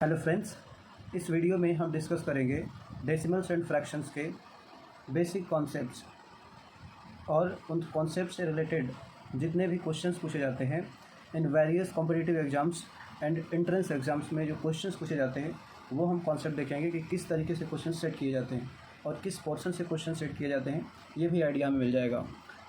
Hello friends, इस video में हम डिस्कस करेंगे डेसिमल्स एंड फ्रैक्शंस के बेसिक कॉन्सेप्ट्स और उन कॉन्सेप्ट से रिलेटेड जितने भी क्वेश्चंस पूछे जाते हैं in various competitive exams and entrance exams में जो क्वेश्चंस पूछे जाते हैं वो हम कॉन्सेप्ट देखेंगे कि किस तरीके से क्वेश्चन सेट किए जाते हैं और किस पोर्शन से क्वेश्चन सेट किए जाते हैं, ये भी आइडिया हमें मिल जाएगा।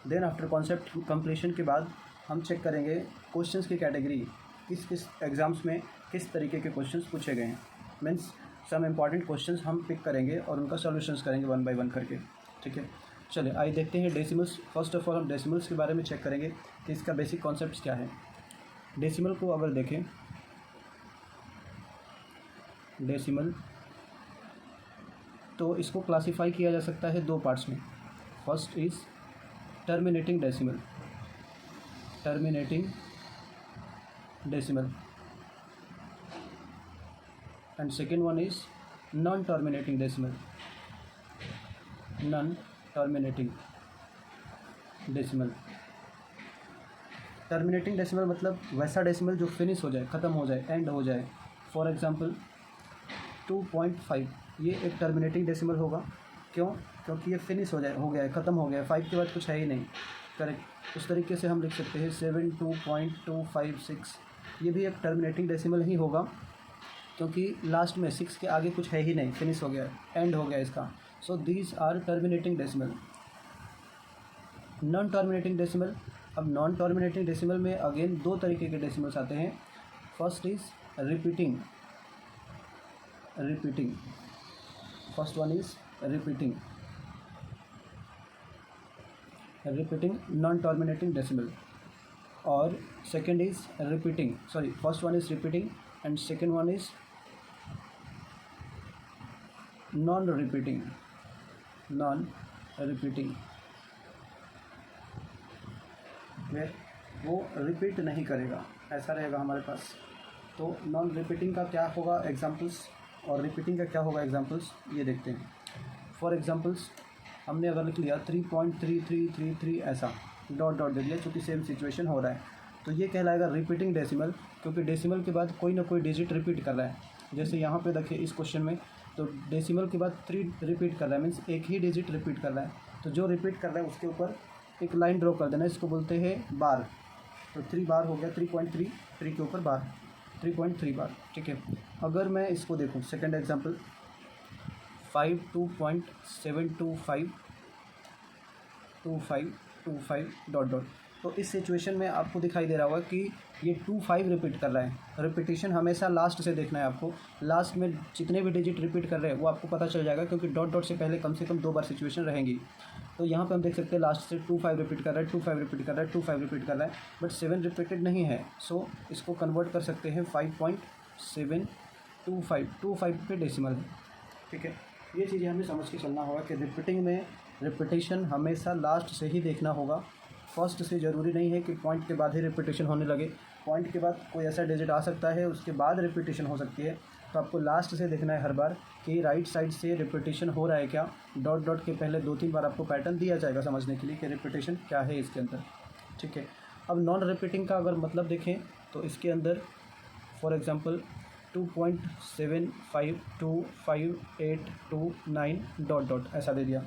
देन आफ्टर कॉन्सेप्ट कंप्लीशन के बाद हम चेक करेंगे क्वेश्चंस की कैटेगरी किस किस एग्ज़ाम्स में किस तरीके के क्वेश्चंस पूछे गए हैं। मीन्स सम इम्पॉर्टेंट क्वेश्चंस हम पिक करेंगे और उनका सॉल्यूशंस करेंगे वन बाय वन करके। ठीक है, चलिए आइए देखते हैं डेसिमल्स। फर्स्ट ऑफ ऑल हम डेसिमल्स के बारे में चेक करेंगे कि इसका बेसिक कॉन्सेप्ट क्या है। डेसिमल को अगर देखें, डेसिमल तो इसको क्लासीफाई किया जा सकता है दो पार्ट्स में। First is terminating decimal, terminating decimal, and second one is non-terminating decimal, non-terminating decimal। Terminating decimal मतलब वैसा डेसिमल जो फिनिश हो जाए, ख़त्म हो जाए, एंड हो जाए। फॉर एग्जांपल 2.5 ये एक टर्मिनेटिंग डेसिमल होगा। क्यों? क्योंकि ये फिनिश हो गया है, ख़त्म हो गया है, 5 के बाद कुछ है ही नहीं। करेक्ट। उस तरीके से हम लिख सकते हैं 72.256, ये भी एक टर्मिनेटिंग डेसिमल ही होगा क्योंकि लास्ट में 6 के आगे कुछ है ही नहीं, फिनिश हो गया है, एंड हो गया इसका। So these are terminating decimal. Non terminating decimal, अब नॉन टर्मिनेटिंग डेसिमल में अगेन दो तरीके के डेसिमल्स आते हैं। First is repeating, repeating, first one is repeating, repeating non terminating decimal. और second is repeating, sorry first one is repeating and second one is non repeating, non repeating, वे वो repeat नहीं करेगा, ऐसा रहेगा हमारे पास। तो नॉन रिपीटिंग का क्या होगा एग्जांपल्स और रिपीटिंग का क्या होगा एग्जांपल्स, ये देखते हैं। फॉर एग्जांपल्स हमने अगर लिख लिया 3.3333 ऐसा डॉट डॉट दे दिया, चूँकि सेम सिचुएशन हो रहा है, तो ये कहलाएगा रिपीटिंग डेसिमल, क्योंकि डेसिमल के बाद कोई ना कोई डिजिट रिपीट कर रहा है। जैसे यहाँ पे देखिए इस क्वेश्चन में, तो डेसिमल के बाद 3 रिपीट कर रहा है, मीन्स एक ही डिजिट रिपीट कर रहा है। तो जो रिपीट कर रहा है उसके ऊपर एक लाइन ड्रॉ कर देना, इसको बोलते हैं बार। तो 3 बार हो गया, 3.33 के ऊपर बार, 3.3 बार। ठीक है, अगर मैं इसको देखूँ सेकेंड एग्जाम्पल 52.7252525 डॉट डॉट, तो इस सिचुएशन में आपको दिखाई दे रहा होगा कि ये 25 रिपीट कर रहा है। रिपीटिशन हमेशा लास्ट से देखना है आपको, लास्ट में जितने भी डिजिट रिपीट कर रहे हैं वो आपको पता चल जाएगा, क्योंकि डॉट डॉट से पहले कम से कम 2 बार सिचुएशन रहेंगी। तो यहाँ पे हम देख सकते हैं लास्ट से 25 रिपीट कर रहा है, 25 रिपीट कर रहा है, 25 रिपीट कर रहा है, बट 7 रिपीटेड नहीं है। सो इसको कन्वर्ट कर सकते हैं 5.725 पे डेसिमल है। ठीक है, ये चीज़ें हमें समझ के चलना होगा कि रिपीटिंग में रिपीटेशन हमेशा लास्ट से ही देखना होगा। फर्स्ट से ज़रूरी नहीं है कि पॉइंट के बाद ही रिपीटेशन होने लगे, पॉइंट के बाद कोई ऐसा डिजिट आ सकता है उसके बाद रिपीटेशन हो सकती है। तो आपको लास्ट से देखना है हर बार कि राइट साइड से रिपीटेशन हो रहा है क्या। डॉट डॉट के पहले 2-3 बार आपको पैटर्न दिया जाएगा समझने के लिए कि रिपीटेशन क्या है इसके अंदर। ठीक है, अब नॉन रिपीटिंग का अगर मतलब देखें तो इसके अंदर फॉर एग्ज़ाम्पल 2.75258229 डॉट डॉट ऐसा दे दिया।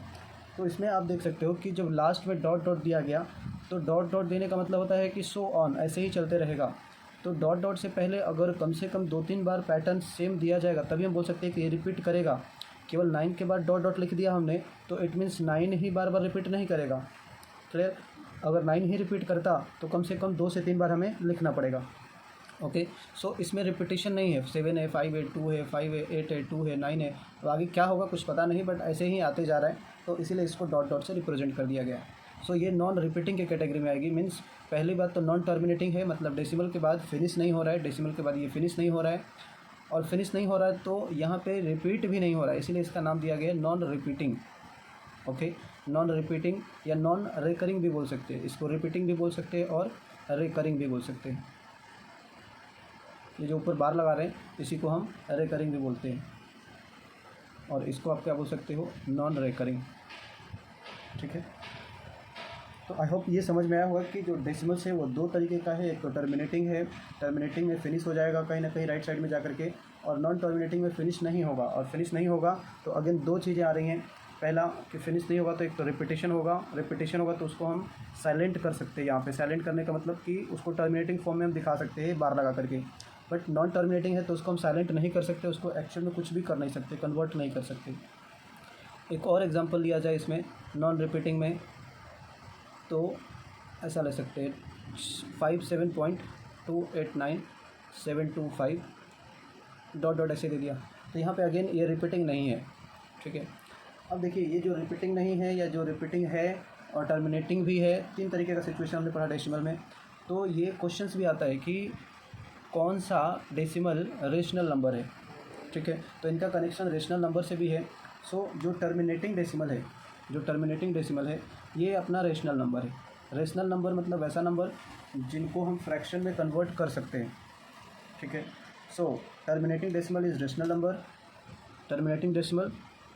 तो इसमें आप देख सकते हो कि जब लास्ट में डॉट डॉट दिया गया तो डॉट डॉट देने का मतलब होता है कि सो ऑन, ऐसे ही चलते रहेगा। तो डॉट डॉट से पहले अगर कम से कम 2-3 बार पैटर्न सेम दिया जाएगा तभी हम बोल सकते हैं कि ये रिपीट करेगा। केवल 9 के बाद डॉट डॉट लिख दिया हमने तो it means 9 he bar bar repeat नहीं करेगा। क्लियर? अगर 9 ही रिपीट करता तो कम से कम 2 से 3 बार हमें लिखना पड़ेगा। ओके, सो इसमें रिपीटिशन नहीं है, 7 है, 5 है, 2 है, 5 है, 8 है, 2 है, 9 है, तो आगे क्या होगा कुछ पता नहीं, बट ऐसे ही आते जा रहा है, तो इसीलिए इसको डॉट डॉट से रिप्रेजेंट कर दिया गया। सो ये नॉन रिपीटिंग के कैटेगरी में आएगी। मीन्स पहली बात तो नॉन टर्मिनेटिंग है, मतलब डेसिमल के बाद फिनिश नहीं हो रहा है, डेसिमल के बाद ये फिनिश नहीं हो रहा है, और फिनिश नहीं हो रहा है तो यहाँ पे रिपीट भी नहीं हो रहा है, इसीलिए इसका नाम दिया गया non repeating. Okay, non repeating या नॉन रिकरिंग भी बोल सकते हैं, इसको रिपीटिंग भी बोल सकते हैं और रिकरिंग भी बोल सकते हैं। ये जो ऊपर बार लगा रहे हैं इसी को हम रिकरिंग भी बोलते हैं, और इसको आप क्या बोल सकते हो, नॉन रिकरिंग। ठीक है, तो आई होप ये समझ में आया होगा कि जो डेसिमल्स है वो दो तरीके का है। एक तो टर्मिनेटिंग है, टर्मिनेटिंग में फिनिश हो जाएगा कहीं ना कहीं राइट साइड में जा करके, और नॉन टर्मिनेटिंग में फिनिश नहीं होगा, और फिनिश नहीं होगा तो अगेन दो चीज़ें आ रही हैं। पहला कि फिनिश नहीं होगा तो एक तो रिपीटेशन होगा तो उसको हम साइलेंट कर सकते हैं। यहाँ पे साइलेंट करने का मतलब कि उसको टर्मिनेटिंग फॉर्म में हम दिखा सकते हैं बार लगा करके, बट नॉन टर्मिनेटिंग है तो उसको हम साइलेंट नहीं कर सकते, उसको एक्चुअल में कुछ भी कर नहीं सकते, कन्वर्ट नहीं कर सकते। एक और एग्जांपल लिया जाए इसमें नॉन रिपीटिंग में, तो ऐसा ले सकते हैं 57.289725 डॉट डॉट ऐसे दे दिया। तो यहाँ पे अगेन ये रिपीटिंग नहीं है, ठीक है। अब देखिए ये जो रिपीटिंग नहीं है या जो रिपीटिंग है और टर्मिनेटिंग भी है, तीन तरीके का सिचुएशन हमने पढ़ा डेसिमल में। तो ये क्वेश्चंस भी आता है कि कौन सा डेसिमल रेशनल नंबर है, ठीक है। तो इनका कनेक्शन रेशनल नंबर से भी है। सो जो टर्मिनेटिंग डेसिमल है ये अपना रेशनल नंबर है। रेशनल नंबर मतलब ऐसा नंबर जिनको हम फ्रैक्शन में कन्वर्ट कर सकते हैं, ठीक है। So terminating decimal is rational number, terminating decimal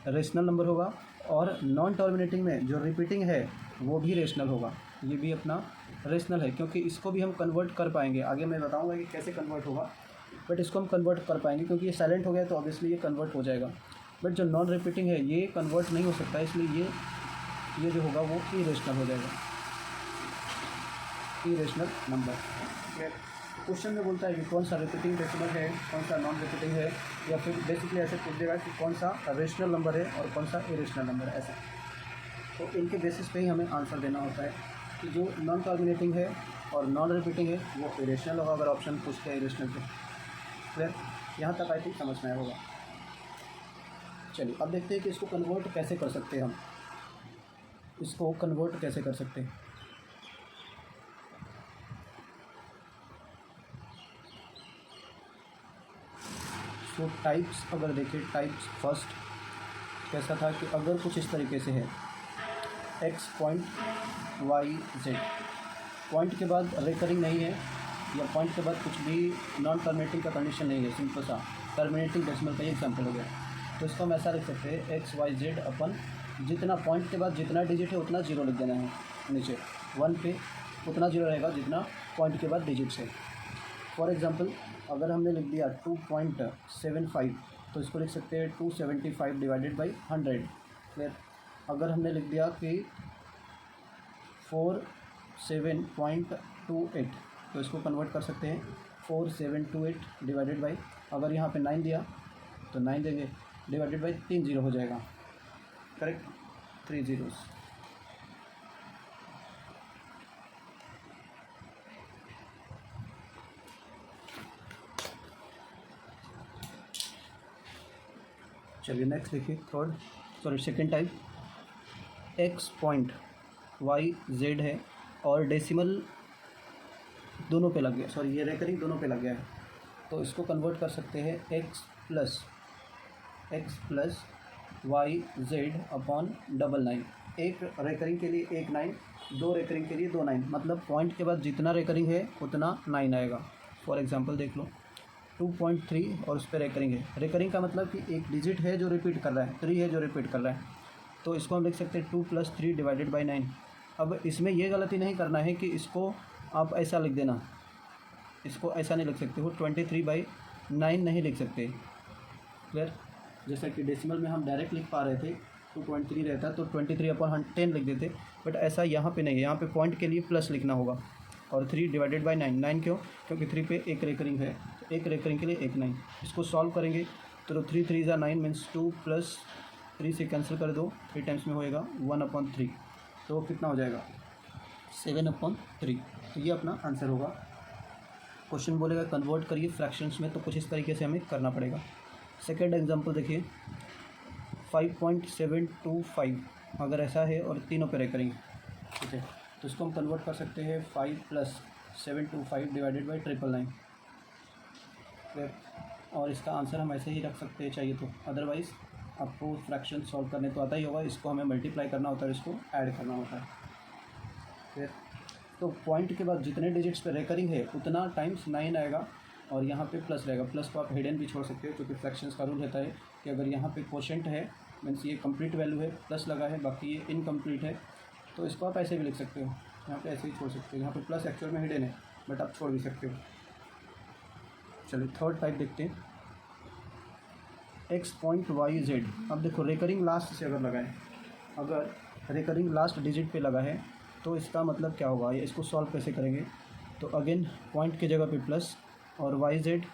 rational number होगा, और नॉन टर्मिनेटिंग में जो रिपीटिंग है वो भी रेशनल होगा, ये भी अपना रेशनल है, क्योंकि इसको भी हम कन्वर्ट कर पाएंगे। आगे मैं बताऊंगा कि कैसे कन्वर्ट होगा, बट इसको हम कन्वर्ट कर पाएंगे क्योंकि ये साइलेंट हो गया तो ऑब्वियसली ये कन्वर्ट हो जाएगा। बट जो नॉन रिपीटिंग है ये कन्वर्ट नहीं हो सकता, इसलिए ये जो होगा वो इरेशनल हो जाएगा, इरेशनल नंबर। क्वेश्चन में बोलता है कि कौन सा रिपीटिंग डेसिमल है, कौन सा नॉन रिपीटिंग है, या फिर बेसिकली ऐसे पूछ देगा कि कौन सा रेशनल नंबर है और कौन सा इरेशनल नंबर है, ऐसा। तो इनके बेसिस पे ही हमें आंसर देना होता है कि जो नॉन टर्मिनेटिंग है और नॉन रिपीटिंग है वो इरेशनल होगा, अगर ऑप्शन पूछते हैं इरेशनल पे। क्लियर, यहाँ तक आई थिंक समझ में आया होगा। चलिए अब देखते हैं कि इसको कन्वर्ट कैसे कर सकते हैं, हम इसको कन्वर्ट कैसे कर सकते हैं। सो टाइप्स अगर देखें, टाइप्स फर्स्ट कैसा था कि अगर कुछ इस तरीके से है x point y z, point के बाद रिकरिंग नहीं है या पॉइंट के बाद कुछ भी नॉन टर्मिनेटिंग का कंडीशन नहीं है, सिंपल सा टर्मिनेटिंग डेसिमल का ही एग्जाम्पल हो गया। तो इसको हम ऐसा लिख सकते हैं एक्स वाई जेड अपन जितना पॉइंट के बाद जितना डिजिट है उतना जीरो लिख देना है, नीचे 1 पे उतना जीरो रहेगा जितना पॉइंट के बाद डिजिट्स है। फॉर एग्ज़ाम्पल अगर हमने लिख दिया 2.75 तो इसको लिख सकते हैं 275 डिवाइडेड बाई 100। क्लियर, अगर हमने लिख दिया कि 47.28 तो इसको कन्वर्ट कर सकते हैं 4728 डिवाइडेड बाई, अगर यहाँ पे 9 दिया तो 9 देंगे, डिवाइडेड बाई 3 जीरो हो जाएगा, करेक्ट, 3 zeros। चलिए नेक्स्ट देखिए, second type, X point Y Z है और डेसिमल दोनों पे लग गया, ये रेकरिंग दोनों पे लग गया है, तो इसको कन्वर्ट कर सकते हैं X plus Y Z upon 99। एक रेकरिंग के लिए 1 9, दो रेकरिंग के लिए 2 9, मतलब पॉइंट के बाद जितना रेकरिंग है उतना 9 आएगा। फॉर एग्जांपल देख लो 2.3 और उस पर रेकरिंग है, रेकरिंग का मतलब कि एक डिजिट है जो रिपीट कर रहा है, 3 है जो रिपीट कर रहा है, तो इसको हम लिख सकते हैं 2 + 3 डिवाइडेड बाई 9। अब इसमें यह गलती नहीं करना है कि इसको आप ऐसा लिख देना, इसको ऐसा नहीं लिख सकते हो, 23/9 नहीं लिख सकते। क्लियर, जैसा कि डेसिमल में हम डायरेक्ट लिख पा रहे थे 2.3 रहता तो 23/10 लिख देते, बट ऐसा यहाँ पे नहीं है, यहाँ पे पॉइंट के लिए प्लस लिखना होगा, और 3 डिवाइडेड बाई 9, 9 क्यों, क्योंकि 3 पे एक रेकरिंग है, एक रेकरिंग के लिए 1 9। इसको सॉल्व करेंगे तो 3 3 ज़ा 9 मीन्स 2 + 3 से कैंसिल कर दो, 3 टाइम्स में होएगा 1/3, तो कितना हो जाएगा 7/3। तो ये अपना आंसर होगा। क्वेश्चन बोलेगा कन्वर्ट करिए फ्रैक्शंस में, तो कुछ इस तरीके से हमें करना पड़ेगा। सेकेंड एग्जांपल देखिए 5.725 अगर ऐसा है और तीनों पे रेकरिंग, ठीक है, तो इसको हम कन्वर्ट कर सकते हैं 5 + 725 डिवाइडेड बाई 999। और इसका आंसर हम ऐसे ही रख सकते हैं चाहिए तो, अदरवाइज़ आपको फ्रैक्शन सॉल्व करने तो आता ही होगा, इसको हमें मल्टीप्लाई करना होता है, इसको ऐड करना होता है। फिर तो पॉइंट के बाद जितने डिजिट्स पे रेकरिंग है उतना टाइम्स 9 आएगा, और यहाँ पे प्लस रहेगा, प्लस को आप हिडन भी छोड़ सकते हो, क्योंकि फ्रैक्शंस का रूल रहता है कि अगर यहाँ पे क्वोशेंट है मीन्स ये कंप्लीट वैल्यू है, प्लस लगा है, बाकी ये इनकम्प्लीट है, तो इसको आप ऐसे भी लिख सकते हो, यहाँ पे ऐसे ही छोड़ सकते हो, यहाँ पे प्लस एक्चुअल में हिडन है बट आप छोड़ भी सकते हो। चलिए थर्ड टाइप देखते हैं, एक्स पॉइंट वाई जेड। अब देखो रेकरिंग लास्ट से अगर लगाएं, अगर रेकरिंग लास्ट डिजिट पे लगा है तो इसका मतलब क्या होगा, ये इसको सॉल्व कैसे करेंगे। तो अगेन पॉइंट की जगह पे प्लस और वाई जेड।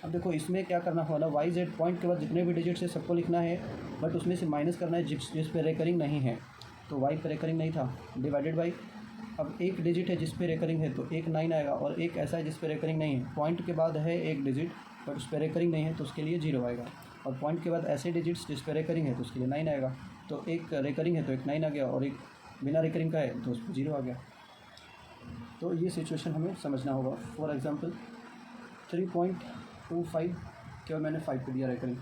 अब देखो इसमें क्या करना होगा, वाई जेड पॉइंट के बाद जितने भी डिजिट्स है सबको लिखना है, बट उसमें से माइनस करना है जिस पे रेकरिंग नहीं है। तो वाई पे रेकरिंग नहीं था, डिवाइडेड बाई, अब एक डिजिट है जिस पे रेकरिंग है तो एक 9 आएगा, और एक ऐसा है जिस पे रेकरिंग नहीं है, पॉइंट के बाद है एक डिजिट बट उस पर रेकरिंग नहीं है तो उसके लिए 0 आएगा, और पॉइंट के बाद ऐसे डिजिट्स जिस पे रेकरिंग है तो उसके लिए 9 आएगा। तो एक रेकरिंग है तो एक 9 आ गया, और एक बिना रेकरिंग का है तो उस पर 0 आ गया। तो ये सिचुएशन हमें समझना होगा। फॉर एग्जांपल 3.25 केवल मैंने 5 पे दिया रेकरिंग,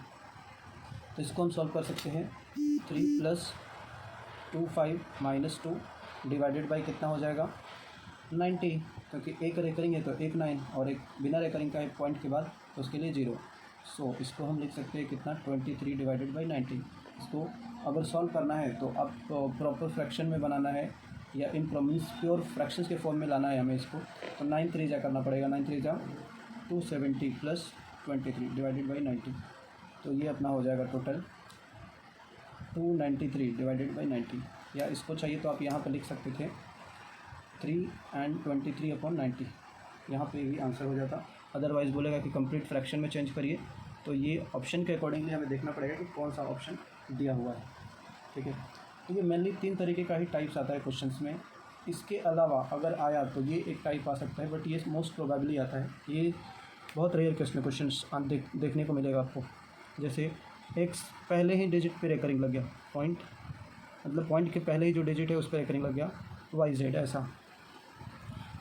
तो इसको हम सॉल्व कर सकते हैं। 3 + 25 - 2 डिवाइडेड बाई कितना हो जाएगा 90, क्योंकि एक रेकरिंग है तो एक 9 और एक बिना रेकरिंग का है पॉइंट के बाद तो उसके लिए 0। सो इसको हम लिख सकते हैं कितना 23 डिवाइडेड बाई 90। इसको अगर सॉल्व करना है तो अब प्रॉपर फ्रैक्शन में बनाना है या इन मीन्स प्योर फ्रैक्शंस के फॉर्म में लाना है हमें इसको। तो 9 3 करना पड़ेगा, 9 3 270 + 23 डिवाइडेड बाई 90। तो ये अपना हो जाएगा टोटल 293 डिवाइडेड बाई 90, या इसको चाहिए तो आप यहाँ पर लिख सकते थे 3 and 23/90, यहाँ पे भी आंसर हो जाता। अदरवाइज़ बोलेगा कि कंप्लीट फ्रैक्शन में चेंज करिए, तो ये ऑप्शन के अकॉर्डिंगली हमें देखना पड़ेगा कि कौन सा ऑप्शन दिया हुआ है। ठीक है, तो ये मेनली 3 तरीके का ही टाइप्स आता है क्वेश्चंस में। इसके अलावा अगर आया तो ये एक टाइप आ सकता है, बट ये मोस्ट प्रोबेबली आता है, ये बहुत रेयर केस में क्वेश्चन देखने को मिलेगा आपको। जैसे एक्स पहले ही डिजिट पे रेकरिंग लग गया, पॉइंट मतलब पॉइंट के पहले ही जो डिजिट है उस पर रेकरिंग लग गया, वाई जेड ऐसा।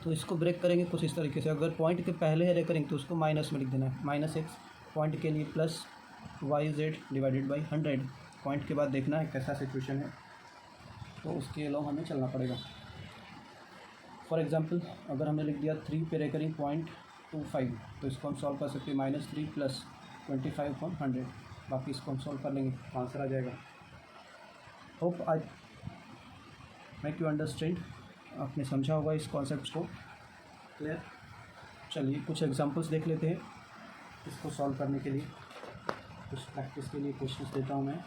तो इसको ब्रेक करेंगे कुछ इस तरीके से, अगर पॉइंट के पहले है रेकरिंग तो उसको माइनस में लिख देना है, -x पॉइंट के लिए plus Y Z divided by 100। Point के बाद देखना है कैसा सिचुएशन है, तो उसके अलावा हमें चलना पड़ेगा। फॉर एग्जांपल अगर हमने लिख दिया 3 पे रेकरिंग 0.25, तो इसको हम सॉल्व कर सकते हैं -3 + 25/100। बाकी इसको हम सॉल्व कर लेंगे, आंसर आ जाएगा। Hope I make you understand, आपने समझा होगा इस कॉन्सेप्ट को। क्लियर। चलिए कुछ एग्जांपल्स देख लेते हैं इसको सॉल्व करने के लिए। कुछ प्रैक्टिस के लिए क्वेश्चंस देता हूँ मैं।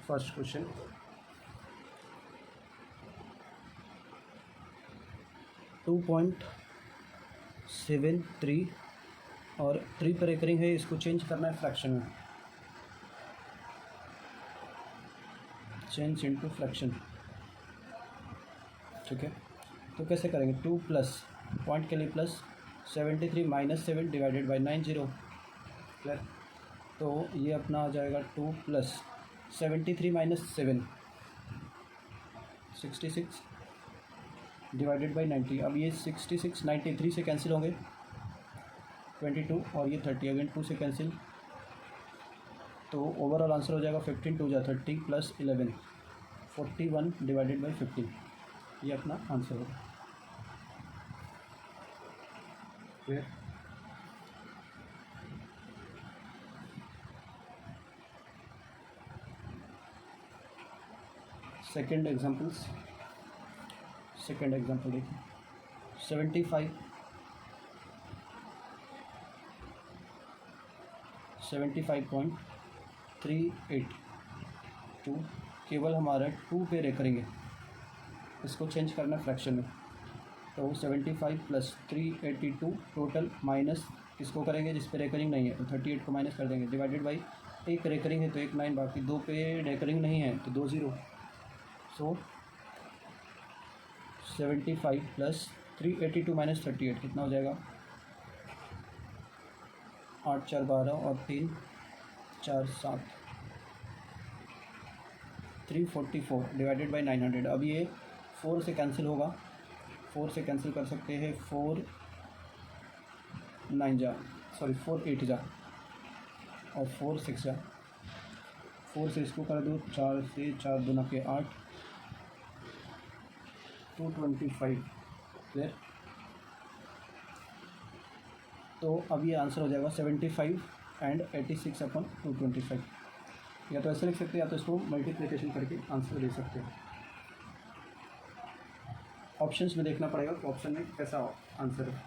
फर्स्ट क्वेश्चन, $2.73 और 3 पर रेकरिंग है, इसको चेंज करना है फ्रैक्शन में, चेंज इनटू फ्रैक्शन। ठीक है, तो कैसे करेंगे, 2 प्लस पॉइंट के लिए प्लस 73 - 7 डिवाइडेड बाई 90। क्लियर। तो ये अपना आ जाएगा 2 + 73 - 7 66 डिवाइडेड बाई 90। अब ये 66 93 से कैंसिल होंगे, 22 और ये 30 अगेन 2 से कैंसिल, तो ओवरऑल आंसर हो जाएगा 15 2 जा 30 + 11 41 डिवाइडेड बाई 15। ये अपना आंसर होगा। क्लियर। सेकेंड एग्जांपल देखिए, 75.382 केवल हमारा 2 पे रेकरिंग है, इसको चेंज करना है फ्रैक्शन में। तो 75 + 382 टोटल माइनस किसको करेंगे जिस पे रेकरिंग नहीं है, तो 38 को माइनस कर देंगे, डिवाइडेड बाई एक रेकरिंग है तो एक 9, बाकी 2 पे रेकरिंग नहीं है तो 2 0। सो 75 + 382 - 38 कितना हो जाएगा, 8 4 12 और 3 4 7 344 डिवाइडेड बाई 900। अब ये 4 से कैंसिल होगा, 4 से कैंसिल कर सकते हैं, 4 8 जा और 4 6 जा, 4 से इसको कर दो, 4 से 4 दूना के 8 225। क्लियर। तो अब ये आंसर हो जाएगा 75 and 86/225। या तो ऐसे लिख सकते हैं या तो इसको मल्टीप्लिकेशन करके आंसर दे सकते हैं। ऑप्शंस में देखना पड़ेगा कि ऑप्शन में कैसा आंसर है।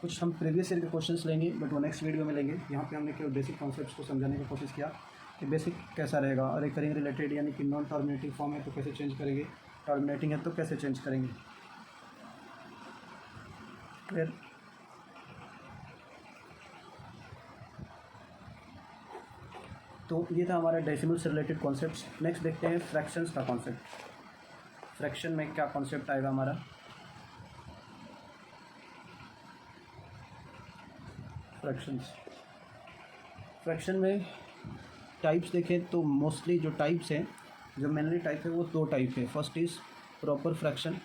कुछ हम प्रीवियस ईयर के क्वेश्चंस लेंगे बट वो नेक्स्ट वीडियो में लेंगे। यहाँ पे हमने केवल बेसिक कॉन्सेप्ट्स को समझाने की कोशिश किया कि बेसिक कैसा रहेगा। रिकरिंग रिलेटेड यानी कि नॉन टर्मिनेटिंग फॉर्म है तो कैसे चेंज करेंगे, टर्मिनेटिंग है तो कैसे चेंज करेंगे। फिर तो ये था हमारा डेसिमल से रिलेटेड कॉन्सेप्ट्स। नेक्स्ट देखते हैं फ्रैक्शंस का कॉन्सेप्ट। फ्रैक्शन में क्या कॉन्सेप्ट आएगा हमारा। फ्रैक्शन में टाइप्स देखें तो मोस्टली जो टाइप्स हैं, जो मेनली टाइप है वो दो टाइप है। फर्स्ट इज़ प्रॉपर फ्रैक्शन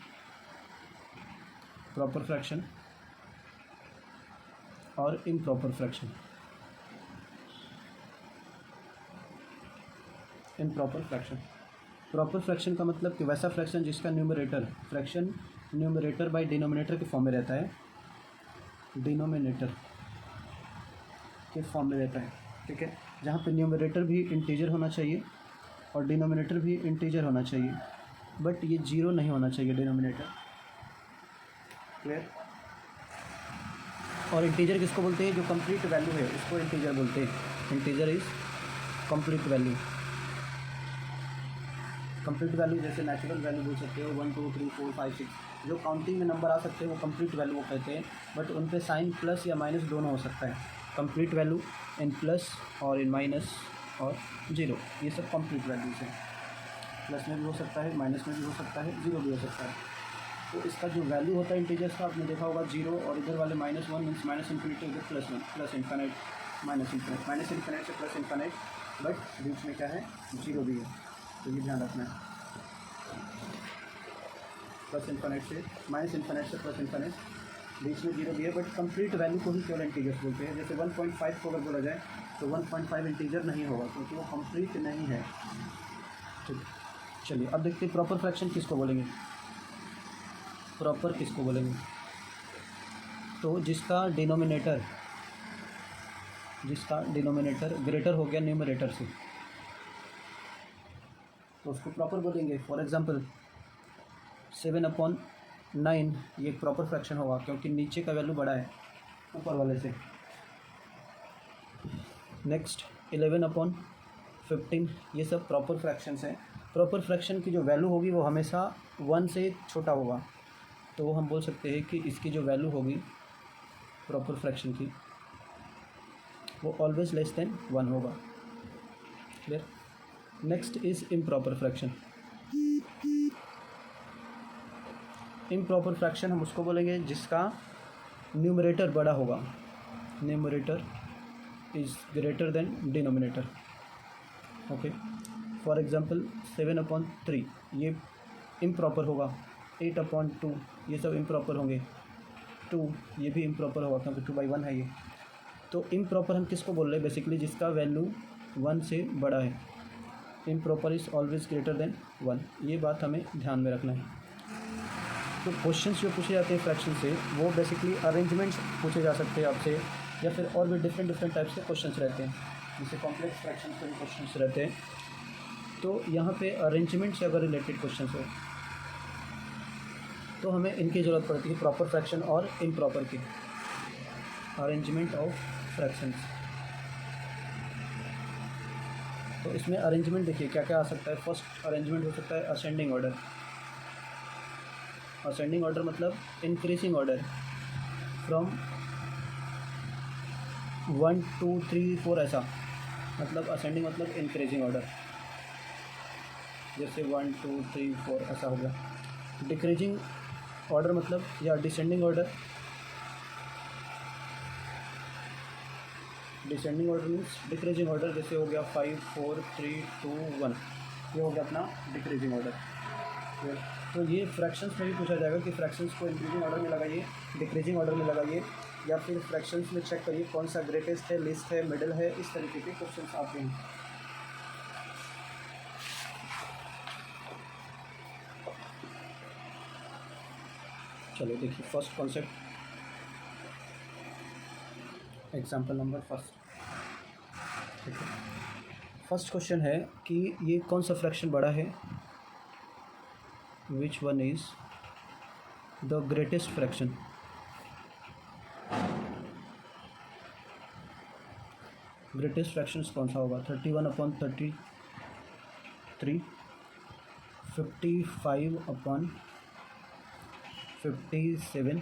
और इम्प्रॉपर फ्रैक्शन। प्रॉपर फ्रैक्शन का मतलब कि वैसा फ्रैक्शन जिसका न्यूमरेटर बाय डिनोमिनेटर के फॉर्म में रहता है, ठीक है। जहाँ पे न्यूमरेटर भी इंटीजर होना चाहिए और डिनोमिनेटर भी इंटीजर होना चाहिए, बट ये जीरो नहीं होना चाहिए डिनोमिनेटर। क्लियर। और इंटीजर किसको बोलते हैं, जो कंप्लीट वैल्यू है उसको इंटीजर बोलते हैं। Integer is complete value. जैसे नेचुरल वैल्यू बोल सकते हो 1 2 3 4 5 6, जो काउंटिंग में नंबर आ सकते हैं वो कंप्लीट वैल्यू वो कहते हैं, बट उन पे साइन प्लस या माइनस दोनों हो सकता है। कंप्लीट वैल्यू इन प्लस और इन माइनस और जीरो, ये सब कंप्लीट वैल्यूज हैं। प्लस में भी हो सकता है, माइनस में भी हो सकता है, जीरो भी हो सकता है। तो इसका जो वैल्यू होता है इंटीजर्स का, आपने देखा होगा जीरो, और इधर वाले -1 मीन्स माइनस इन्फिनिटी, इधर +1 plus infinite minus infinite, minus infinite से प्लस इन्फिनिट, बट बीच में क्या है, जीरो भी है। तो ये ध्यान रखना है, प्लस इन्फिनिट से माइनस इन्फिनिट से प्लस इन्फिनिट, बीच में जीरो भी है, बट कंप्लीट वैल्यू को ही केवल इंटीजर्स बोलते हैं। जैसे 1.5 को अगर बोला जाए तो 1.5 इंटीजर नहीं होगा क्योंकि वो कंप्लीट नहीं है। ठीक, चलिए अब देखते हैं प्रॉपर फ्रैक्शन किसको बोलेंगे। तो जिसका डिनोमिनेटर ग्रेटर हो गया न्यूमरेटर से, तो उसको प्रॉपर बोलेंगे। फॉर एग्जांपल 7/9 ये एक प्रॉपर फ्रैक्शन होगा क्योंकि नीचे का वैल्यू बड़ा है ऊपर वाले से। नेक्स्ट 11/15, ये सब प्रॉपर फ्रैक्शंस हैं। प्रॉपर फ्रैक्शन की जो वैल्यू होगी वो हमेशा 1 से छोटा होगा, तो हम बोल सकते हैं कि इसकी जो वैल्यू होगी प्रॉपर फ्रैक्शन की वो ऑलवेज लेस देन 1 होगा। Clear. Next is improper fraction. Improper fraction हम उसको बोलेंगे जिसका न्यूमरेटर बड़ा होगा, numerator is greater than denominator. Okay, for example 7/3 ये इम्प्रॉपर होगा, 8/2 ये सब इम्प्रॉपर होंगे, 2 ये भी इम्प्रॉपर होगा क्योंकि 2/1 है ये। तो इम्प्रॉपर हम किसको बोल रहे हैं, बेसिकली जिसका वैल्यू 1 से बड़ा है। Improper is always greater than 1, ये बात हमें ध्यान में रखना है। तो क्वेश्चंस जो पूछे जाते हैं फ्रैक्शन से वो बेसिकली अरेंजमेंट्स पूछे जा सकते हैं आपसे, या फिर और भी डिफरेंट टाइप्स के क्वेश्चंस रहते हैं, जैसे कॉम्प्लेक्स फ्रैक्शन के भी क्वेश्चंस रहते हैं। तो यहाँ पे अरेंजमेंट से अगर रिलेटेड क्वेश्चन हो तो हमें इनकी ज़रूरत पड़ती है, प्रॉपर फ्रैक्शन और इम्प्रॉपर की। अरेंजमेंट ऑफ फ्रैक्शंस, तो इसमें अरेंजमेंट देखिए क्या क्या आ सकता है। फर्स्ट अरेंजमेंट हो सकता है असेंडिंग ऑर्डर। असेंडिंग ऑर्डर मतलब इंक्रीजिंग ऑर्डर फ्रॉम 1 2 3 4 ऐसा, मतलब असेंडिंग मतलब इंक्रीजिंग ऑर्डर, जैसे 1 2 3 4 ऐसा हो गया। डिक्रीजिंग ऑर्डर मतलब या descending order, descending order means decreasing order, जैसे हो गया 5 4 3 2 1, ये हो गया अपना डिक्रीजिंग ऑर्डर। तो ये फ्रैक्शंस में भी पूछा जाएगा कि फ्रैक्शंस को इंक्रीजिंग ऑर्डर में लगाइए, डिक्रीजिंग ऑर्डर में लगाइए, या फिर फ्रैक्शंस में चेक करिए कौन सा ग्रेटेस्ट है, लिस्ट है, मिडिल है, इस तरीके के क्वेश्चंस आते हैं। चलो देखिए first concept, example number first. ठीक है, फर्स्ट क्वेश्चन है कि ये कौन सा फ्रैक्शन बड़ा है, which one is the greatest fraction, greatest fraction कौन सा होगा? 31/33, 55/57,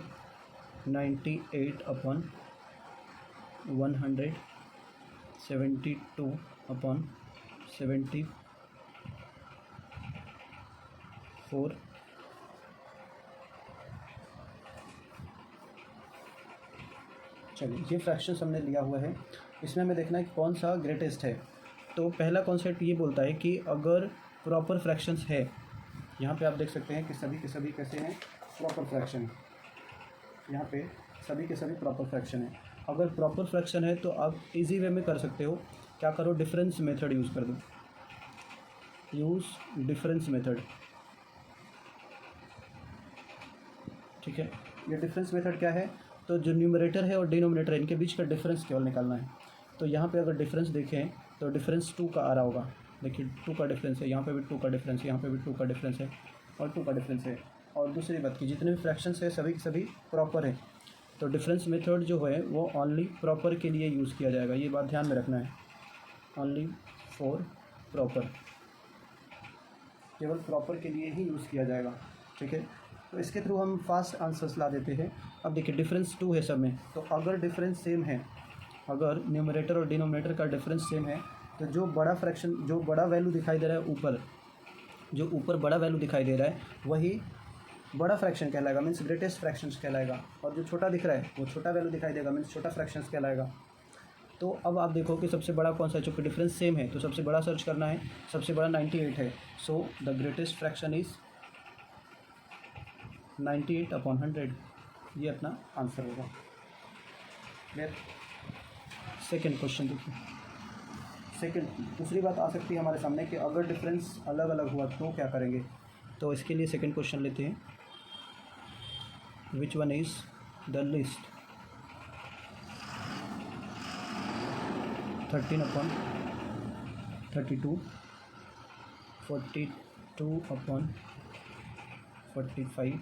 98/100, 72/74। चलिए, ये फ्रैक्शंस हमने लिया हुआ है। इसमें हमें देखना है कि कौन सा ग्रेटेस्ट है। तो पहला कॉन्सेप्ट ये बोलता है कि अगर प्रॉपर फ्रैक्शंस है, यहाँ पे आप देख सकते हैं कि सभी के सभी कैसे हैं, प्रॉपर फ्रैक्शन है। यहाँ पे सभी के सभी प्रॉपर फ्रैक्शन है। अगर प्रॉपर फ्रैक्शन है तो आप इजी वे में कर सकते हो। क्या करो, डिफरेंस मेथड यूज़ कर दो। यूज़ डिफरेंस मेथड, ठीक है। ये डिफरेंस मेथड क्या है? तो जो न्यूमरेटर है और डिनोमिनेटर है, इनके बीच का डिफरेंस केवल निकालना है। तो यहाँ पे अगर डिफरेंस देखें तो डिफरेंस 2 का आ रहा होगा। देखिए 2 का डिफरेंस है, यहाँ पे भी 2 का डिफरेंस है, यहाँ पे भी 2 का डिफरेंस है और 2 का डिफरेंस है। और दूसरी बात की जितने भी फ्रैक्शंस है सभी के सभी प्रॉपर है। तो डिफरेंस मेथड जो है वो ओनली प्रॉपर के लिए यूज़ किया जाएगा, ये बात ध्यान में रखना है। ओनली फॉर प्रॉपर, केवल प्रॉपर के लिए ही यूज़ किया जाएगा, ठीक है। तो इसके थ्रू हम फास्ट आंसर्स ला देते हैं। अब देखिए डिफरेंस 2 है सब में, तो अगर डिफरेंस सेम है, अगर न्यूमरेटर और डिनोमिनेटर का डिफरेंस सेम है, तो जो बड़ा फ्रैक्शन, जो बड़ा वैल्यू दिखाई दे रहा है ऊपर, जो ऊपर बड़ा वैल्यू दिखाई दे रहा है वही बड़ा फ्रैक्शन कहलाएगा, मीन्स ग्रेटेस्ट फ्रैक्शंस कहलाएगा। और जो छोटा दिख रहा है वो छोटा वैल्यू दिखाई देगा, मीन्स छोटा फ्रैक्शंस कहलाएगा। तो अब आप देखो कि सबसे बड़ा कौन सा है, चूँकि डिफरेंस सेम है तो सबसे बड़ा सर्च करना है। सबसे बड़ा 98 है, so the greatest fraction is 98/100। ये अपना आंसर होगा। क्लियर। सेकेंड क्वेश्चन देखिए। सेकेंड, दूसरी बात आ सकती है हमारे सामने कि अगर डिफरेंस अलग अलग हुआ तो क्या करेंगे। तो इसके लिए सेकेंड क्वेश्चन लेते हैं। Which one is the list 13/32, 42/45,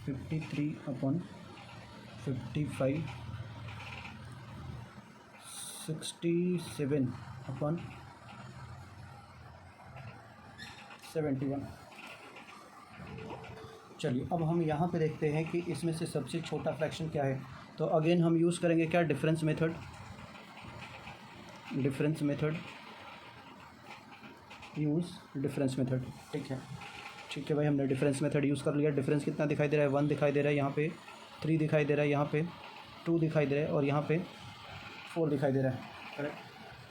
53/55, 67/71। चलिए अब हम यहाँ पे देखते हैं कि इसमें से सबसे छोटा फ्रैक्शन क्या है। तो अगेन हम यूज़ करेंगे क्या, difference method. Difference method, use difference method, ठीक है। ठीक है भाई, हमने डिफरेंस मेथड यूज़ कर लिया। डिफरेंस कितना दिखाई दे रहा है, 1 दिखाई दे रहा है, यहाँ पे 3 दिखाई दे रहा है, यहाँ पे 2 दिखाई दे रहा है और यहाँ पे 4 दिखाई दे रहा है, करेक्ट।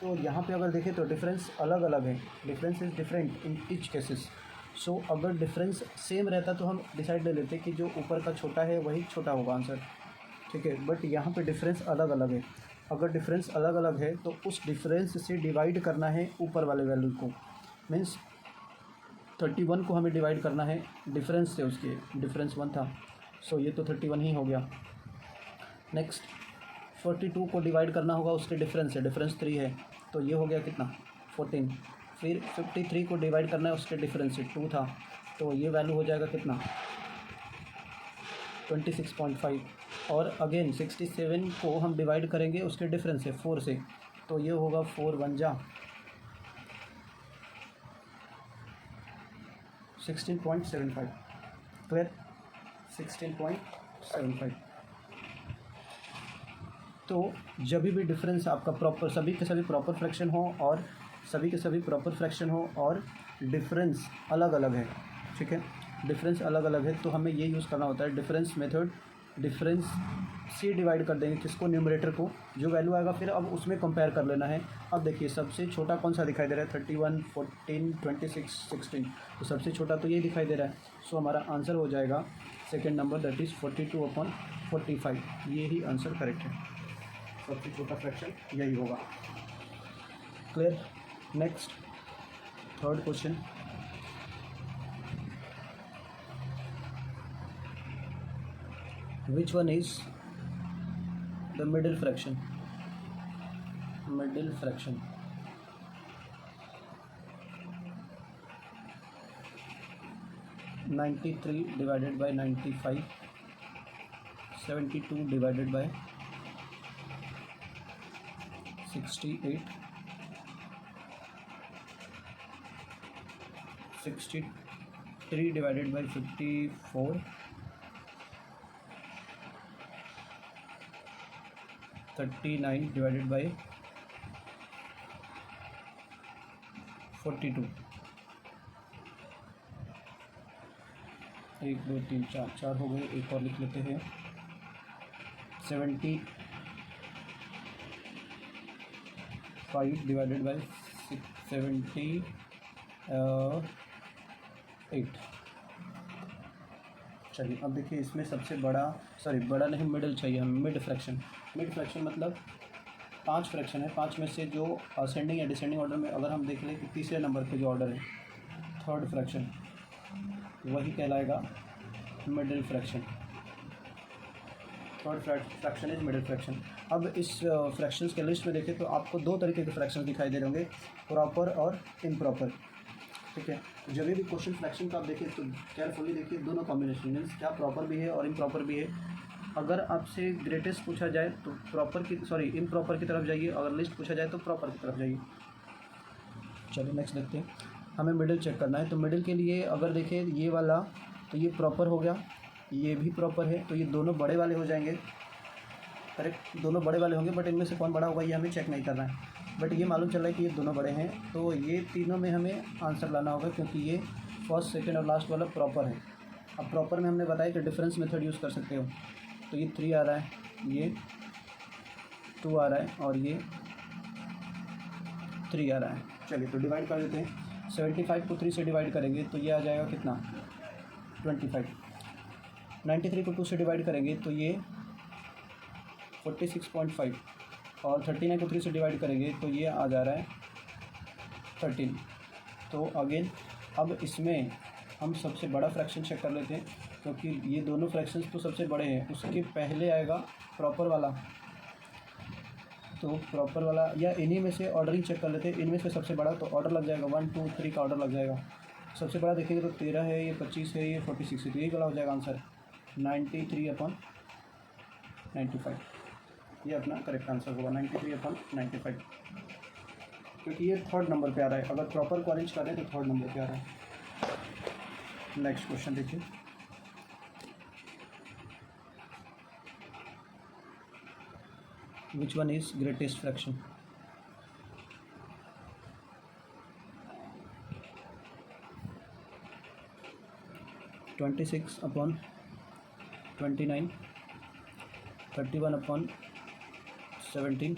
तो यहाँ पे अगर देखें तो डिफरेंस अलग अलग है, difference is different in each cases. So अगर डिफरेंस सेम रहता तो हम डिसाइड ले लेते कि जो ऊपर का छोटा है वही छोटा होगा आंसर, ठीक है। बट यहाँ पे डिफरेंस अलग अलग है। अगर डिफरेंस अलग अलग है तो उस डिफरेंस से डिवाइड करना है ऊपर वाले वैल्यू को, मीन्स 31 को हमें डिवाइड करना है डिफरेंस से, उसके डिफरेंस 1 था, सो ये तो 31 ही हो गया। नेक्स्ट 42 को डिवाइड करना होगा उसके डिफरेंस से, डिफरेंस 3 है, तो ये हो गया कितना, 14। फिर 53 को डिवाइड करना है उसके डिफरेंस से, 2 था, तो ये वैल्यू हो जाएगा कितना, 26.5। और अगेन 67 को हम डिवाइड करेंगे उसके डिफरेंस से, 4 से, तो ये होगा 4 1 जा 16.75। क्लियर, 16.75। तो जब भी डिफरेंस आपका प्रॉपर, सभी के सभी प्रॉपर फ्रैक्शन हो और सभी के सभी प्रॉपर फ्रैक्शन हो और डिफरेंस अलग अलग है, ठीक है, डिफरेंस अलग अलग है, तो हमें ये यूज़ करना होता है डिफरेंस मेथड। डिफरेंस से डिवाइड कर देंगे किसको, न्यूमरेटर को, जो वैल्यू आएगा फिर अब उसमें कंपेयर कर लेना है। अब देखिए सबसे छोटा कौन सा दिखाई दे रहा है, 31, 14, 26, 16, तो सबसे छोटा तो ये दिखाई दे रहा है। सो हमारा आंसर हो जाएगा सेकेंड नंबर, दैट इज़ 42/45। ये ही आंसर करेक्ट है, सबसे छोटा फ्रैक्शन यही होगा। Clear. Next third question, which one is the middle fraction, middle fraction। 93 divided by 95, 72 divided by 68, 63 divided by 54, 39 divided by 42, 1 2 3 4 4 हो गए, एक और लिख लेते हैं 75 डिवाइडेड बाय 78, चलिए अब देखिए इसमें सबसे बड़ा, सॉरी बड़ा नहीं, मिडिल चाहिए हमें, मिड फ्रैक्शन। मिड फ्रैक्शन मतलब 5 फ्रैक्शन है, 5 में से जो असेंडिंग या डिसेंडिंग ऑर्डर में अगर हम देख लें कि तीसरे नंबर पे जो ऑर्डर है थर्ड फ्रैक्शन, वही कहलाएगा middle fraction. Third fraction is middle fraction. अब इस फ्रैक्शंस के लिस्ट में देखें तो आपको 2 तरीके के फ्रैक्शंस दिखाई दे रहे होंगे, प्रॉपर और इम्प्रॉपर। ठीक है, जब भी क्वेश्चन फ्रैक्शन का आप देखें तो केयरफुली देखिए, दोनों कॉम्बिनेशन मीन्स क्या प्रॉपर भी है और इम्प्रॉपर भी है। अगर आपसे ग्रेटेस्ट पूछा जाए तो इम्प्रॉपर की तरफ जाइए, अगर लिस्ट पूछा जाए तो प्रॉपर की तरफ जाइए। चलिए नेक्स्ट देखते हैं, हमें मिडिल चेक करना है। तो मिडिल के लिए अगर देखें ये वाला, तो ये प्रॉपर हो गया, ये भी प्रॉपर है, तो ये दोनों बड़े वाले हो जाएंगे। करेक्ट, दोनों बड़े वाले होंगे, बट इनमें से कौन बड़ा होगा ये हमें चेक नहीं करना है, बट ये मालूम चल रहा है कि ये दोनों बड़े हैं। तो ये तीनों में हमें आंसर लाना होगा, क्योंकि ये फर्स्ट सेकंड और लास्ट वाला प्रॉपर है। अब प्रॉपर में हमने बताया कि डिफरेंस मेथड यूज़ कर सकते हो। तो ये 3 आ रहा है, ये 2 आ रहा है और ये 3 आ रहा है। चलिए तो डिवाइड कर देते हैं। 75 को 3 से डिवाइड करेंगे तो ये आ जाएगा कितना, 25। 93 को 2 से डिवाइड करेंगे तो ये 46.5 और 39 को 3 से डिवाइड करेंगे तो ये आ जा रहा है 13। तो अगेन अब इसमें हम सबसे बड़ा फ्रैक्शन चेक कर लेते हैं, क्योंकि ये दोनों फ्रैक्शंस तो सबसे बड़े हैं। उसके पहले आएगा प्रॉपर वाला, तो प्रॉपर वाला या इन्हीं में से ऑर्डरिंग चेक कर लेते हैं। इनमें से सबसे बड़ा तो ऑर्डर लग जाएगा, 1 2 3 का ऑर्डर लग जाएगा। सबसे बड़ा देखेंगे तो 13 है, ये 25 है, ये 46 है, तो यही बड़ा हो जाएगा आंसर 93/95। ये अपना करेक्ट आंसर होगा 93/95, क्योंकि ये थर्ड नंबर पे आ रहा है। अगर प्रॉपर को अरेंज कर रहे हैं तो थर्ड नंबर पे आ रहा है। नेक्स्ट क्वेश्चन देखिए, which one is greatest fraction. Twenty 26/29, 31/17,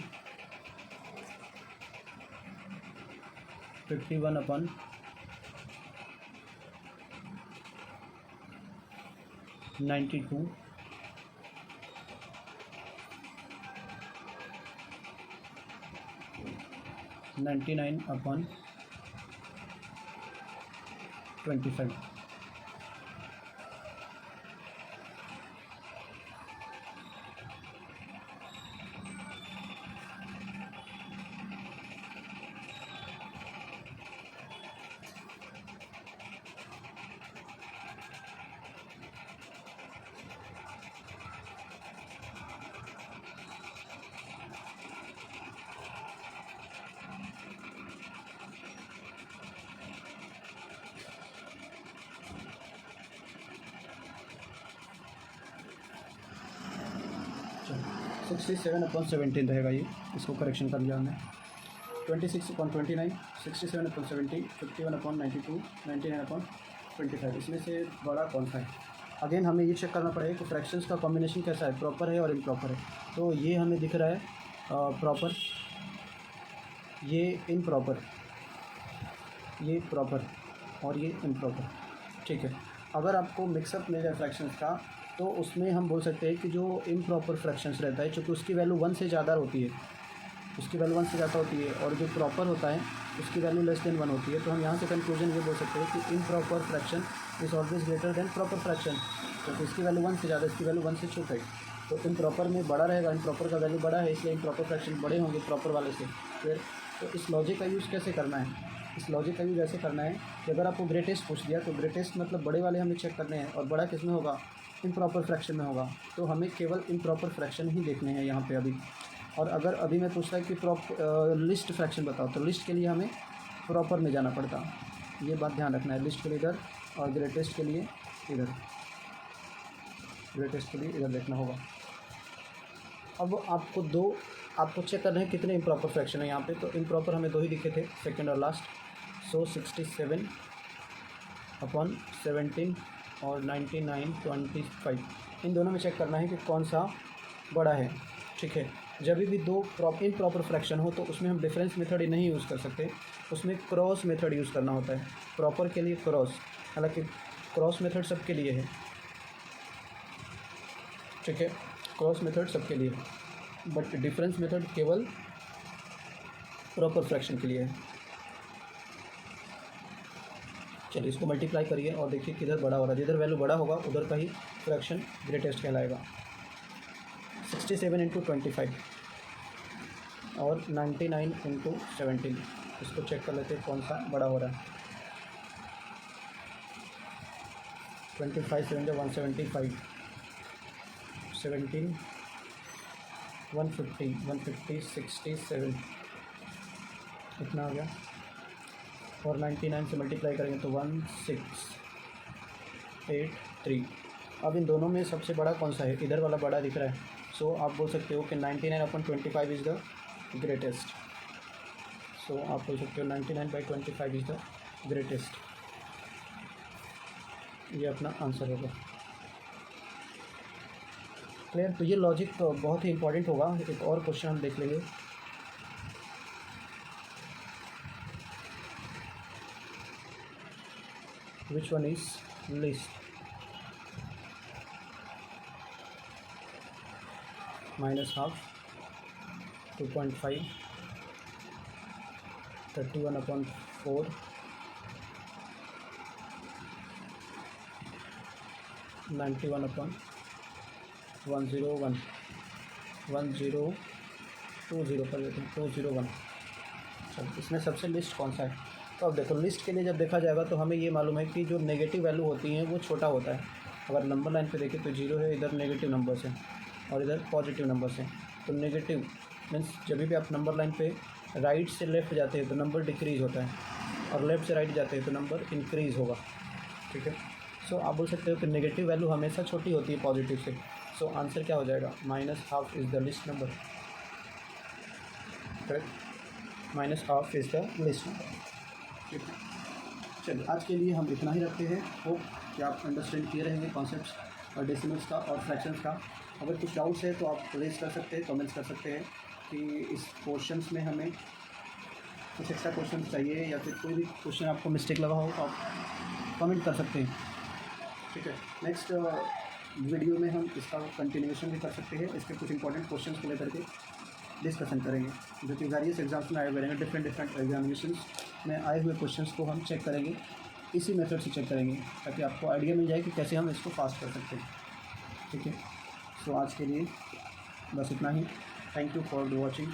51/92, 99/25। चलो 67/17 रहेगा ये, इसको करेक्शन कर लिया हमने। 26/29, 67/17, 51/92, 99/25। इसमें से बड़ा कौन सा है? अगेन हमें ये चेक करना पड़ेगा कि फ्रैक्शंस का कॉम्बिनेशन कैसा है, प्रॉपर है और इम्प्रॉपर है। तो ये हमें दिख रहा है प्रॉपर, ये इम्प्रॉपर, ये प्रॉपर और ये इम्प्रॉपर। ठीक है, अगर आपको मिक्सअप मिल जाए फ्रैक्शंस का तो उसमें हम बोल सकते हैं कि जो इम्प्रॉपर फ्रैक्शंस रहता है, चूँकि उसकी वैल्यू 1 से ज़्यादा होती है, उसकी वैल्यू 1 से ज़्यादा होती है, और जो प्रॉपर होता है उसकी वैल्यू लेस देन 1 होती है। तो हम यहाँ से कंक्लूजन ये बोल सकते हैं कि improper fraction is always greater than proper fraction, क्योंकि इसकी वैल्यू 1 से ज़्यादा, इसकी वैल्यू 1 से छोटा है। तो इम्प्रॉपर में बड़ा रहेगा, इम्प्रॉपर का वैल्यू बड़ा है, इसलिए इम्प्रॉपर फ्रैक्शन बड़े होंगे प्रॉपर वाले से। फिर तो इस लॉजिक का यूज़ कैसे करना है, इस लॉजिक का यूज ऐसे करना है कि अगर आपको ग्रेटेस्ट पूछ दिया तो ग्रेटेस्ट मतलब बड़े वाले हमें चेक करने हैं, और बड़ा किस में होगा, इम्प्रॉपर फ्रैक्शन में होगा, तो हमें केवल इम्प्रॉपर फ्रैक्शन ही देखने हैं यहाँ पे अभी। और अगर अभी मैं पूछता है कि लिस्ट फ्रैक्शन बताओ, तो लिस्ट के लिए हमें प्रॉपर में जाना पड़ता, ये बात ध्यान रखना है। लिस्ट के लिए इधर और ग्रेटेस्ट के लिए इधर, ग्रेटेस्ट के लिए इधर देखना होगा। अब आपको चेक करना है कितने इम्प्रॉपर फ्रैक्शन है यहाँ पे। तो इम्प्रॉपर हमें 2 ही दिखे थे, सेकंड और लास्ट। सो 67/17 और 99/25, इन दोनों में चेक करना है कि कौन सा बड़ा है। ठीक है, जब भी 2 इम्प्रॉपर फ्रैक्शन हो तो उसमें हम डिफरेंस मेथड नहीं यूज़ कर सकते, उसमें क्रॉस मेथड यूज़ करना होता है। प्रॉपर के लिए क्रॉस, हालांकि क्रॉस मेथड सबके लिए है। ठीक है, क्रॉस मेथड सबके लिए है, बट डिफरेंस मेथड केवल प्रॉपर फ्रैक्शन के लिए है। चलिए इसको मल्टीप्लाई करिए और देखिए किधर बड़ा हो रहा है। जिधर वैल्यू बड़ा होगा उधर का ही फ्रैक्शन ग्रेटेस्ट कहलाएगा। 67 × 25 और 99 × 17, इसको चेक कर लेते हैं कौन सा बड़ा हो रहा है। 25 7 175, 17 150 150 67, इतना आ गया। और 99 से मल्टीप्लाई करेंगे तो 1683। अब इन दोनों में सबसे बड़ा कौन सा है, इधर वाला बड़ा दिख रहा है। सो आप बोल सकते हो कि 99/25 इज़ द ग्रेटेस्ट। सो आप बोल सकते हो 99/25 इज़ द ग्रेटेस्ट, ये अपना आंसर होगा। क्लियर? तो ये लॉजिक तो बहुत ही इंपॉर्टेंट होगा। एक और क्वेश्चन हम देख लेंगे। Which one is least? -12, 2.5, 31/4, 91/101, 1020 कर लेते हैं, 201। चलो इसमें सबसे लिस्ट कौन सा है? तो अब देखो, लिस्ट के लिए जब देखा जाएगा तो हमें ये मालूम है कि जो नेगेटिव वैल्यू होती हैं वो छोटा होता है। अगर नंबर लाइन पे देखें तो 0 है, इधर नेगेटिव नंबर्स हैं और इधर पॉजिटिव नंबर्स हैं। तो नेगेटिव मीन्स जब भी आप नंबर लाइन पे राइट से लेफ़्ट जाते हैं तो नंबर डिक्रीज़ होता है, और लेफ़्ट से राइट जाते हैं तो नंबर इंक्रीज़ होगा। ठीक है, सो आप बोल सकते हो कि नेगेटिव वैल्यू हमेशा छोटी होती है पॉजिटिव से। सो आंसर क्या हो जाएगा? -12 is the list number. Correct, -12 is the list number. ठीक है, चलिए आज के लिए हम इतना ही रखते हैं। होप कि आप अंडरस्टैंड किए रहेंगे कॉन्सेप्ट्स और डेसिमल्स का और फ्रैक्शंस का। अगर कुछ डाउट्स है तो आप रेज कर सकते हैं, कमेंट्स कर सकते हैं कि इस पोर्शंस में हमें कुछ एक्स्ट्रा क्वेश्चन चाहिए, या फिर कोई भी क्वेश्चन आपको मिस्टेक लगा हो तो आप कमेंट कर सकते हैं। ठीक है, नेक्स्ट वीडियो में हम इसका कंटिन्यूएशन भी कर सकते हैं। इसके कुछ इंपॉर्टेंट क्वेश्चंस को लेकर के डिस्कशन करेंगे, जो कि वेरियस एग्जाम्स में आए हुए रहेंगे। डिफरेंट एग्जामिनेशंस में आए हुए क्वेश्चंस को हम चेक करेंगे, इसी मेथड से चेक करेंगे, ताकि आपको आइडिया मिल जाए कि कैसे हम इसको पास कर सकते हैं। ठीक है, सो आज के लिए बस इतना ही। Thank you for watching.